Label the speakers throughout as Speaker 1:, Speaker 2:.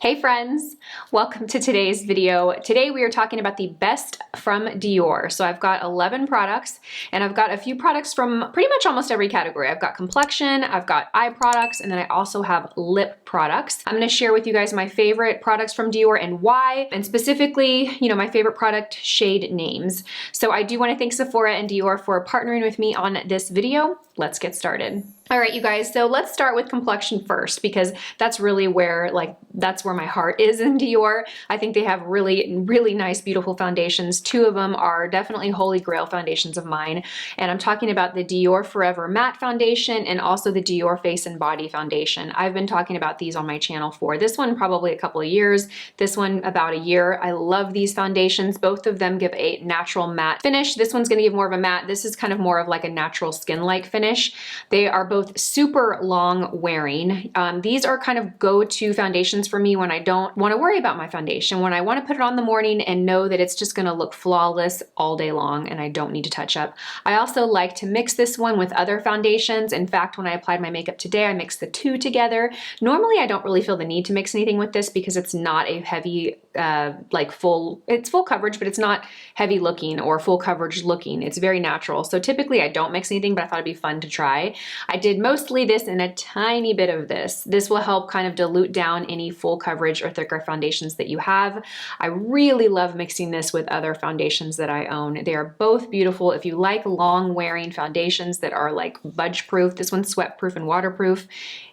Speaker 1: Hey friends, welcome to today's video. Today we are talking about the best from Dior. So I've got 11 products and I've got a few products from pretty much almost every category. I've got complexion, I've got eye products, and then I also have lip products. I'm gonna share with you guys my favorite products from Dior and why, and specifically, my favorite product shade names. So I do wanna thank Sephora and Dior for partnering with me on this video. Let's get started. All right, you guys, so let's start with complexion first because that's really where, that's where my heart is in Dior. I think they have really, really nice, beautiful foundations. Two of them are definitely holy grail foundations of mine. And I'm talking about the Dior Forever Matte Foundation and also the Dior Face and Body Foundation. I've been talking about these on my channel for this one probably a couple of years, this one about a year. I love these foundations. Both of them give a natural matte finish. This one's gonna give more of a matte. This is kind of more of like a natural skin-like finish. They are both super long wearing. These are kind of go-to foundations for me when I don't want to worry about my foundation, when I want to put it on the morning and know that it's just going to look flawless all day long and I don't need to touch up. I also like to mix this one with other foundations. In fact, when I applied my makeup today, I mixed the two together. Normally, I don't really feel the need to mix anything with this because it's not a heavy, it's full coverage, but it's not heavy looking or full coverage looking. It's very natural. So typically I don't mix anything, but I thought it'd be fun to try. I did mostly this and a tiny bit of this. This will help kind of dilute down any full coverage or thicker foundations that you have. I really love mixing this with other foundations that I own. They are both beautiful. If you like long wearing foundations that are like budge proof, this one's sweat proof and waterproof,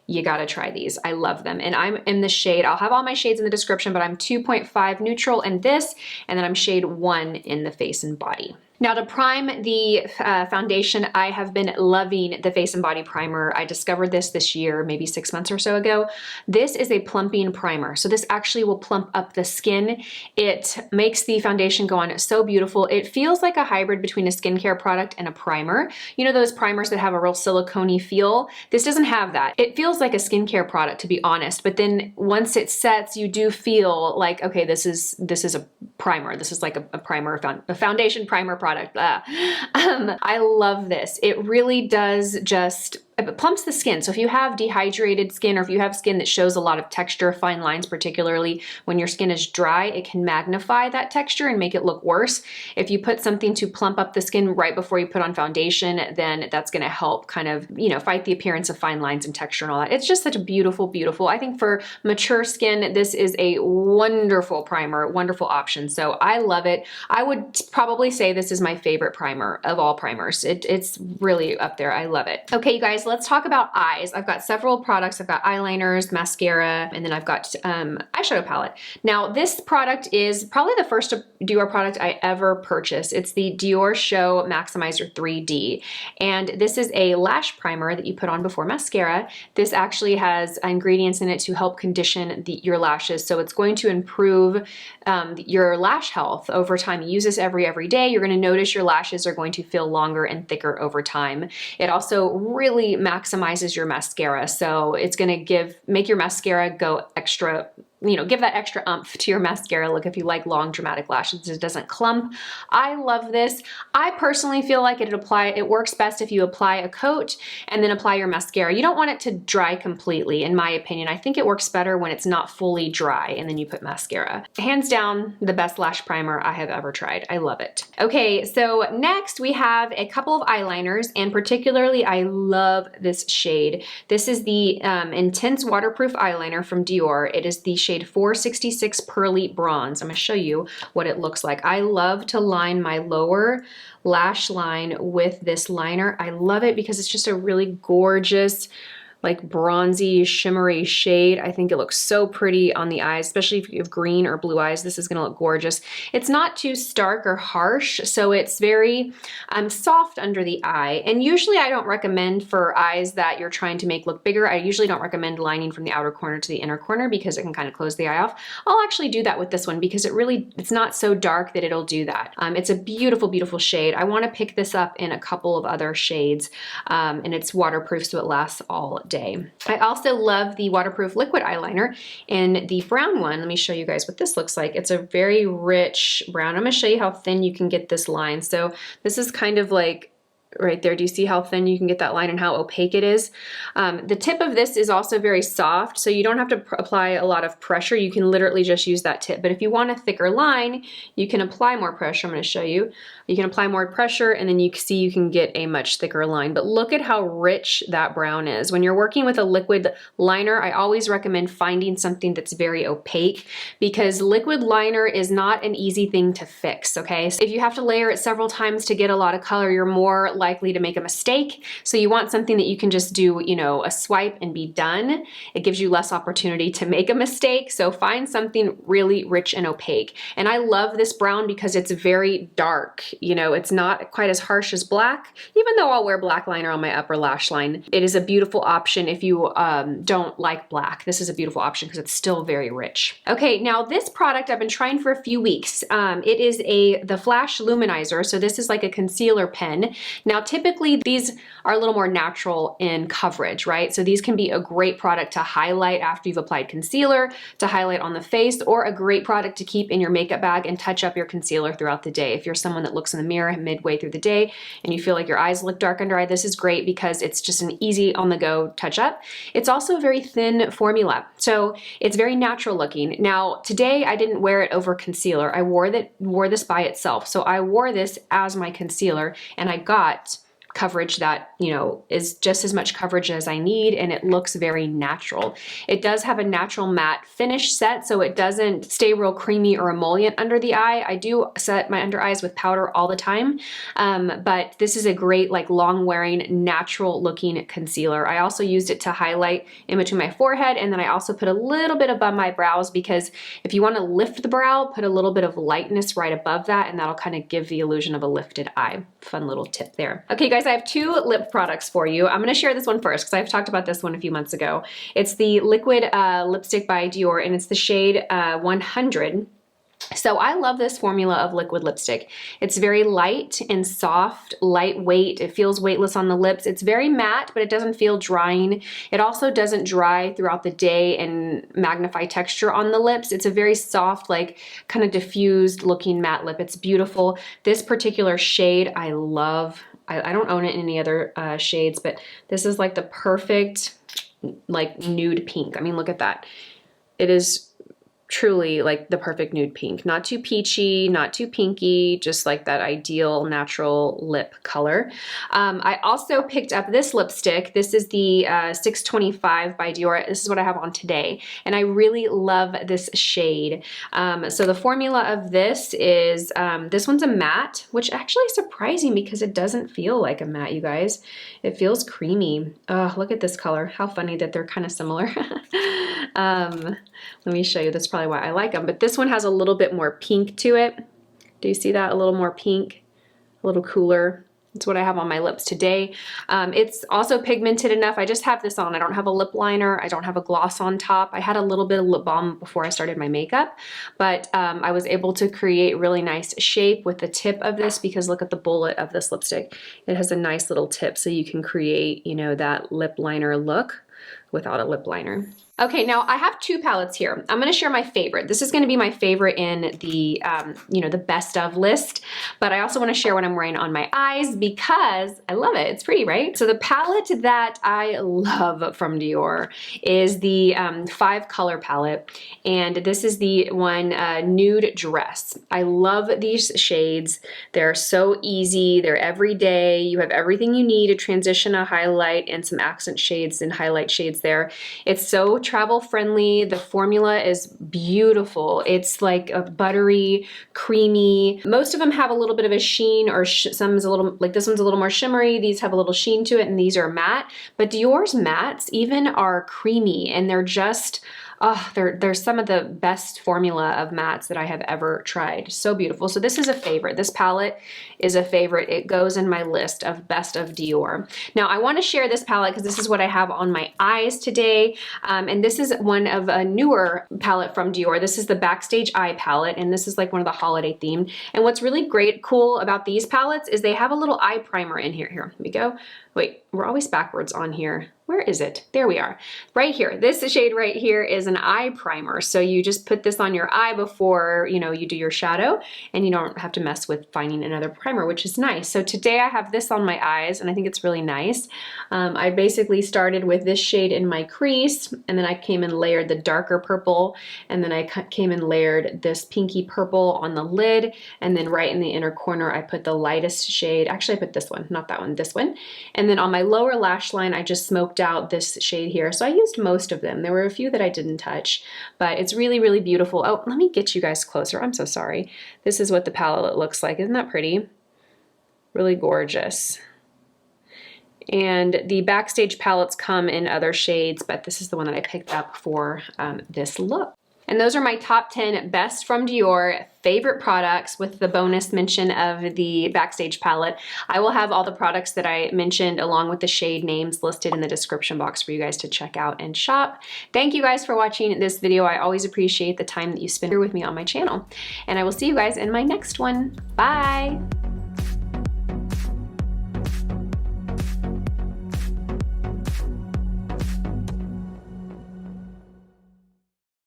Speaker 1: you gotta try these. I love them. And I'm in the shade, I'll have all my shades in the description, but I'm 2.5 neutral in this, and then I'm shade 1 in the face and body. Now to prime the foundation, I have been loving the Face and Body Primer. I discovered this year, maybe 6 months or so ago. This is a plumping primer. So this actually will plump up the skin. It makes the foundation go on so beautiful. It feels like a hybrid between a skincare product and a primer. You know those primers that have a real silicone-y feel? This doesn't have that. It feels like a skincare product, to be honest, but then once it sets, you do feel like, okay, this is a primer. This is like a primer, a foundation primer product. I love this. It really does it plumps the skin. So if you have dehydrated skin or if you have skin that shows a lot of texture, fine lines, particularly when your skin is dry, it can magnify that texture and make it look worse. If you put something to plump up the skin right before you put on foundation, then that's gonna help kind of, fight the appearance of fine lines and texture and all that. It's just such a beautiful, I think for mature skin, this is a wonderful primer, wonderful option. So I love it. I would probably say this is my favorite primer of all primers. It's really up there. I love it. Okay, you guys, let's talk about eyes. I've got several products. I've got eyeliners, mascara, and then I've got eyeshadow palette. Now this product is probably the first Dior product I ever purchased. It's the Dior Show Maximizer 3D. And this is a lash primer that you put on before mascara. This actually has ingredients in it to help condition your lashes. So it's going to improve your lash health over time. You use this every day. You're going to notice your lashes are going to feel longer and thicker over time. It also really maximizes your mascara. So it's going to make your mascara go extra, give that extra oomph to your mascara look if you like long dramatic lashes. It doesn't clump. I love this. I personally feel like it works best if you apply a coat and then apply your mascara. You don't want it to dry completely, in my opinion. I think it works better when it's not fully dry and then you put mascara. Hands down, the best lash primer I have ever tried. I love it. Okay, so next we have a couple of eyeliners, and particularly I love this shade. This is the Intense Waterproof Eyeliner from Dior. It is the shade 466 Pearly Bronze. I'm gonna show you what it looks like. I love to line my lower lash line with this liner. I love it because it's just a really gorgeous, like bronzy, shimmery shade. I think it looks so pretty on the eyes, especially if you have green or blue eyes. This is gonna look gorgeous. It's not too stark or harsh, so it's very soft under the eye. And usually I don't recommend for eyes that you're trying to make look bigger, I usually don't recommend lining from the outer corner to the inner corner because it can kind of close the eye off. I'll actually do that with this one because it's not so dark that it'll do that. It's a beautiful, beautiful shade. I wanna pick this up in a couple of other shades, and it's waterproof so it lasts all day. I also love the waterproof liquid eyeliner in the brown one. Let me show you guys what this looks like. It's a very rich brown. I'm gonna show you how thin you can get this line. So this is kind of like right there. Do you see how thin you can get that line and how opaque it is? The tip of this is also very soft, so you don't have to apply a lot of pressure. You can literally just use that tip. But if you want a thicker line, you can apply more pressure. I'm going to show you. You can apply more pressure, and then you see you can get a much thicker line. But look at how rich that brown is. When you're working with a liquid liner, I always recommend finding something that's very opaque, because liquid liner is not an easy thing to fix, okay? So if you have to layer it several times to get a lot of color, you're more likely to make a mistake. So you want something that you can just do, you know, a swipe and be done. It gives you less opportunity to make a mistake. So find something really rich and opaque. And I love this brown because it's very dark. You know, it's not quite as harsh as black, even though I'll wear black liner on my upper lash line. It is a beautiful option if you don't like black. This is a beautiful option because it's still very rich. Okay, now this product I've been trying for a few weeks. It is the Flash Luminizer. So this is like a concealer pen. Now, typically these are a little more natural in coverage, right? So these can be a great product to highlight after you've applied concealer, to highlight on the face, or a great product to keep in your makeup bag and touch up your concealer throughout the day. If you're someone that looks in the mirror midway through the day and you feel like your eyes look dark under eye, this is great because it's just an easy on the go touch up. It's also a very thin formula, so it's very natural looking. Now, today I didn't wear it over concealer. I wore this by itself. So I wore this as my concealer, and I got coverage that, you know, is just as much coverage as I need, and it looks very natural. It does have a natural matte finish set, so it doesn't stay real creamy or emollient under the eye. I do set my under eyes with powder all the time, but this is a great, like, long wearing, natural looking concealer. I also used it to highlight in between my forehead, and then I also put a little bit above my brows, because if you want to lift the brow, put a little bit of lightness right above that, and that'll kind of give the illusion of a lifted eye. Fun little tip there. Okay, guys, I have two lip products for you. I'm going to share this one first because I've talked about this one a few months ago. It's the liquid lipstick by Dior, and it's the shade 100. So I love this formula of liquid lipstick. It's very light and soft, lightweight. It feels weightless on the lips. It's very matte, but it doesn't feel drying. It also doesn't dry throughout the day and magnify texture on the lips. It's a very soft, like kind of diffused looking matte lip. It's beautiful. This particular shade I love. I don't own it in any other shades, but this is like the perfect like nude pink. I mean, look at that. It is truly like the perfect nude pink. Not too peachy, not too pinky, just like that ideal natural lip color. I also picked up this lipstick. This is the 625 by Dior. This is what I have on today, and I really love this shade. So the formula of this is, this one's a matte, which actually is surprising because it doesn't feel like a matte, you guys. It feels creamy. Oh, look at this color. How funny that they're kind of similar. Let me show you. That's probably why I like them. But this one has a little bit more pink to it. Do you see that? A little more pink, a little cooler. It's what I have on my lips today. It's also pigmented enough. I just have this on. I don't have a lip liner. I don't have a gloss on top. I had a little bit of lip balm before I started my makeup, but I was able to create really nice shape with the tip of this, because look at the bullet of this lipstick. It has a nice little tip, so you can create, you know, that lip liner look without a lip liner. Okay, now I have two palettes here. I'm gonna share my favorite. This is gonna be my favorite in the, you know, the best of list, but I also wanna share what I'm wearing on my eyes because I love it. It's pretty, right? So the palette that I love from Dior is the 5 color palette, and this is the one Nude Dress. I love these shades. They're so easy. They're everyday. You have everything you need to transition a highlight and some accent shades and highlight shades there. It's so travel friendly. The formula is beautiful. It's like a buttery, creamy. Most of them have a little bit of a sheen, or some is a little, like this one's a little more shimmery. These have a little sheen to it, and these are matte. But Dior's mattes even are creamy, and they're just, oh, they're some of the best formula of mattes that I have ever tried. So beautiful. So this is a favorite. This palette is a favorite. It goes in my list of best of Dior. Now I want to share this palette because this is what I have on my eyes today. And this is one of a newer palette from Dior. This is the Backstage Eye Palette, and this is like one of the holiday themed. And what's really cool about these palettes is they have a little eye primer in here. Here we go. Wait, we're always backwards on here. Where is it? There we are. Right here. This shade right here is an eye primer. So you just put this on your eye before, you know, you do your shadow, and you don't have to mess with finding another primer, which is nice. So today I have this on my eyes, and I think it's really nice. I basically started with this shade in my crease, and then I came and layered the darker purple, and then I came and layered this pinky purple on the lid, and then right in the inner corner I put the lightest shade. Actually, I put this one, not that one, this one. And then on my lower lash line, I just smoked out this shade here. So I used most of them. There were a few that I didn't touch, but it's really, really beautiful. Oh, let me get you guys closer. I'm so sorry. This is what the palette looks like. Isn't that pretty? Really gorgeous. And the Backstage palettes come in other shades, but this is the one that I picked up for this look. And those are my top 10 best from Dior favorite products, with the bonus mention of the Backstage palette. I will have all the products that I mentioned along with the shade names listed in the description box for you guys to check out and shop. Thank you guys for watching this video. I always appreciate the time that you spend here with me on my channel. And I will see you guys in my next one. Bye!